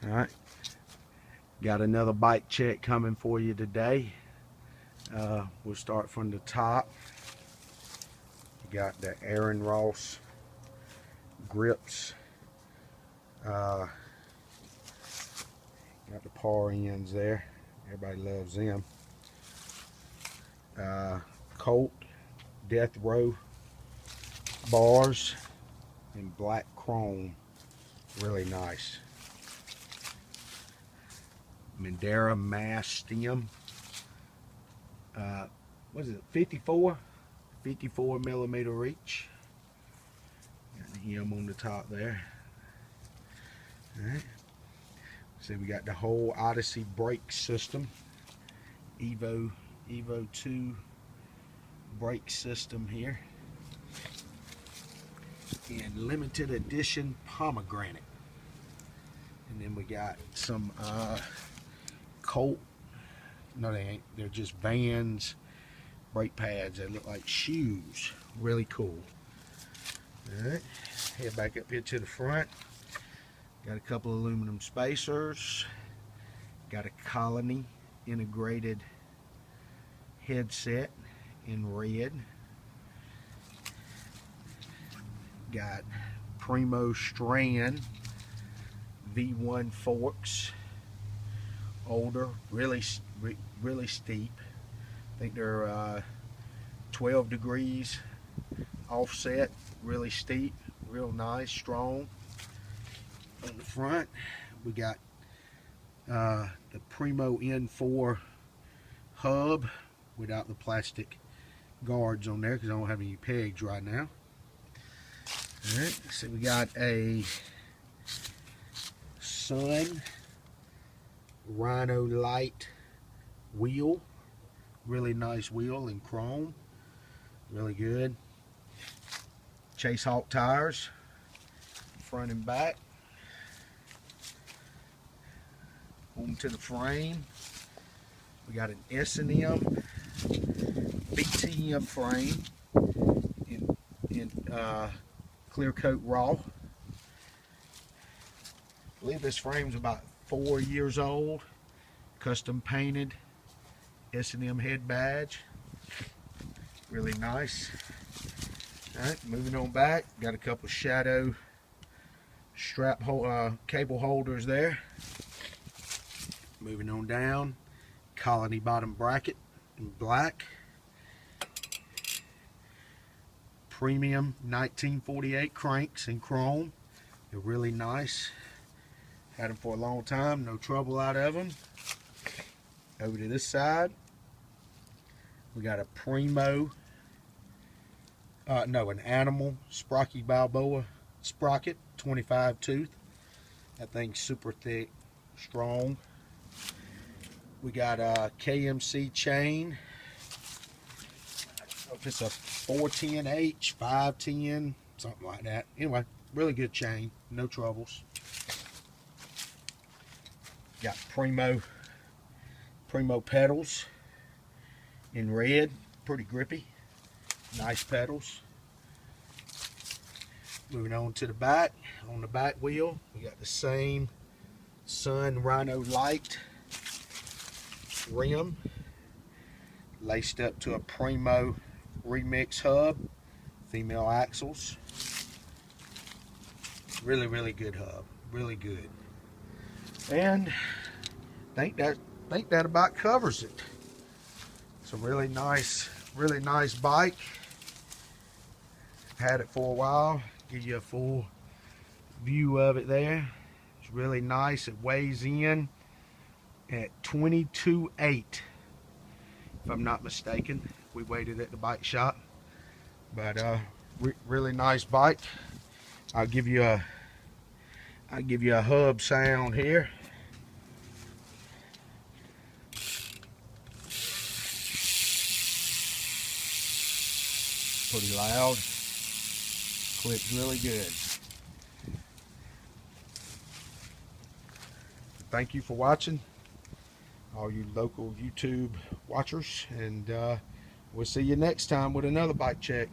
All right, got another bike check coming for you today. We'll start from the top. You got the Aaron Ross grips. Got the par ends there. Everybody loves them. Colt Death Row bars in black chrome. Really nice. Mandera mass stem. What is it? 54 millimeter reach. Got the M on the top there. All right. So we got the whole Odyssey brake system. Evo 2 brake system here. And limited edition pomegranate. And then we got some Colt, no they ain't, they're just Vans brake pads that look like shoes. Really cool. Alright, head back up here to the front. Got a couple of aluminum spacers. Got a Colony integrated headset in red. Got Primo Strand V1 forks. Older, really steep. I think they're 12 degrees offset, really steep, real nice, strong. On the front, we got the Primo N4 hub without the plastic guards on there because I don't have any pegs right now. Alright, so we got a Sun Rhino Light wheel, really nice wheel in chrome, really good. Chase Hawk tires, front and back. On to the frame, we got an S&M BTM frame in clear coat raw. I believe this frame's about 4 years old. Custom painted S&M head badge. Really nice. Alright, moving on back. Got a couple shadow strap cable holders there. Moving on down. Colony bottom bracket in black. Premium 1948 cranks in chrome. They're really nice. Had them for a long time, no trouble out of them. Over to this side, we got a Primo, an Animal Sprocky Balboa sprocket, 25 tooth. That thing's super thick, strong. We got a KMC chain. I don't know if it's a 410H, 510, something like that. Anyway, really good chain, no troubles. Got Primo pedals in red, pretty grippy, nice pedals. Moving on to the back, on the back wheel, we got the same Sun Rhino Light rim, laced up to a Primo Remix hub, female axles. Really good hub, really good. And I think that about covers it. It's a really nice bike. Had it for a while. Give you a full view of it there. It's really nice. It weighs in at 22.8, if I'm not mistaken. We weighed it at the bike shop. But really nice bike. I'll give you a hub sound here. Pretty loud. Clicks really good. Thank you for watching, all you local YouTube watchers, and we'll see you next time with another bike check.